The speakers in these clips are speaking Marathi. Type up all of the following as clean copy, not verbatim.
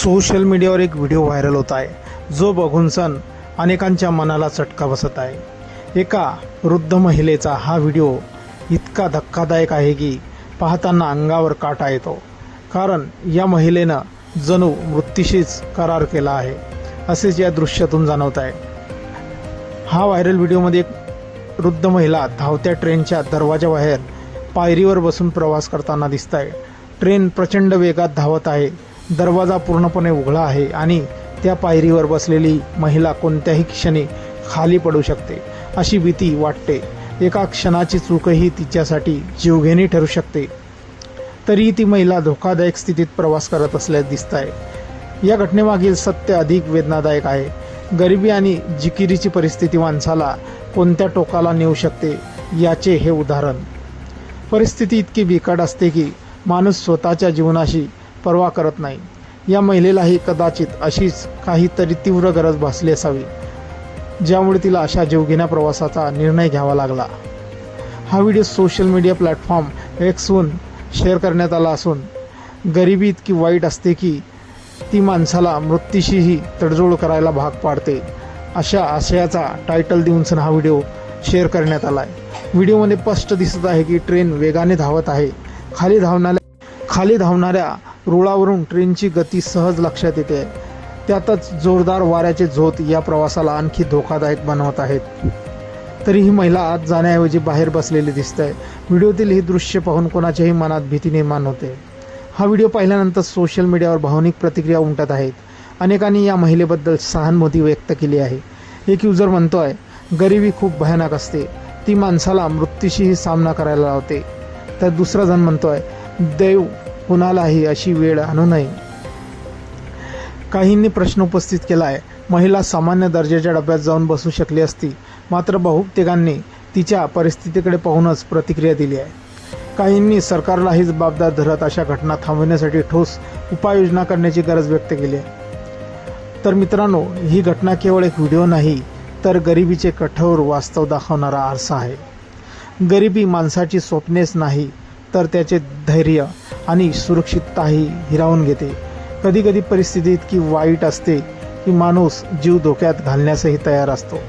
सोशल मीडियावर एक व्हिडिओ व्हायरल होत आहे जो बघून सण अनेकांच्या मनाला चटका बसत आहे। एका वृद्ध महिलेचा हा व्हिडिओ इतका धक्कादायक आहे की पाहताना अंगावर काटा येतो, कारण या महिलेनं जणू मृत्यूशीच करार केला आहे असेच या दृश्यातून जाणवत आहे। हा व्हायरल व्हिडिओमध्ये एक वृद्ध महिला धावत्या ट्रेनच्या दरवाजाबाहेर पायरीवर बसून प्रवास करताना दिसत आहे। ट्रेन प्रचंड वेगात धावत आहे, दरवाजा पूर्णपणे उघडा आहे आणि त्या पायरीवर बसलेली महिला कोणत्याही क्षणी खाली पडू शकते अशी भीती वाटते। एका क्षणाची चूकही तिच्यासाठी जीवघेणी ठरू शकते, तरीही ती महिला धोकादायक स्थितीत प्रवास करत असल्याचे दिसत आहे। या घटनेमागील सत्य अधिक वेदनादायक आहे। गरिबी आणि जिकिरीची परिस्थिती माणसाला कोणत्या टोकाला नेऊ शकते याचे हे उदाहरण। परिस्थिती इतकी बिकट असते की माणूस स्वतःच्या जीवनाशी पर्वा करत नाही। या महिलेलाही कदाचित अशीच काहीतरी तीव्र गरज भासली असावी, ज्यामुळे तिला अशा जीवघेण्या प्रवासाचा निर्णय घ्यावा लागला। हा व्हिडिओ सोशल मीडिया प्लॅटफॉर्म एक्सवरून शेअर करण्यात आला असून गरिबी इतकी वाईट असते की ती माणसाला मृत्यूशीही तडजोड करायला भाग पाडते, अशा आशयाचा टायटल देऊन हा व्हिडिओ शेअर करण्यात आला आहे। व्हिडिओमध्ये स्पष्ट दिसत आहे की ट्रेन वेगाने धावत आहे। खाली धावणाऱ्या रुळावरून ट्रेनची गती सहज लक्षात येते। त्यातच जोरदार वाऱ्याचे झोत या प्रवासाला आणखी धोकादायक बनवत आहेत। तरी ही महिला आत जाण्याऐवजी बाहेर बसलेली दिसते। व्हिडिओतील हे दृश्य पाहून कोणाच्याही मनात भीती निर्माण होते। हा व्हिडिओ पाहिल्यानंतर सोशल मीडियावर भावनिक प्रतिक्रिया उमटत आहेत। अनेकांनी या महिलेबद्दल सहानुभूती व्यक्त केली आहे। एक युजर म्हणतोय, गरिबी खूप भयानक असते, ती माणसाला मृत्यूशीही सामना करायला लावते। तर दुसरा जण म्हणतोय, देव कुणालाही अशी वेळ आणू नये। काहींनी प्रश्न उपस्थित केला आहे, महिला सामान्य दर्जाच्या डब्यात जाऊन बसू शकली असती, मात्र बहुतेकांनी तिच्या परिस्थितीकडे पाहूनच प्रतिक्रिया दिली आहे। काहींनी सरकारलाही जबाबदार धरत अशा घटना थांबवण्यासाठी ठोस उपाययोजना करण्याची गरज व्यक्त केली आहे। तर मित्रांनो, ही घटना केवळ एक व्हिडिओ नाही, तर गरिबीचे कठोर वास्तव दाखवणारा आरसा आहे। गरिबी माणसाची स्वप्नेच नाही, तर त्याचे धैर्य आणि सुरक्षितताही हिरावून घेते। कधीकधी परिस्थिती इतकी वाईट असते की माणूस जीव धोक्यात घालण्यासही तयार असतो।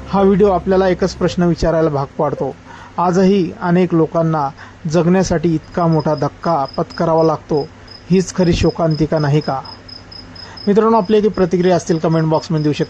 हा व्हिडिओ आपल्याला एकच प्रश्न विचारायला भाग पाडतो, आजही अनेक लोकांना जगण्यासाठी इतका मोठा धक्का पत्करावा लागतो, हीच खरी शोकांतिका नाही का? मित्रांनो, आपली काही प्रतिक्रिया असतील कमेंट बॉक्समध्ये देऊ शकता।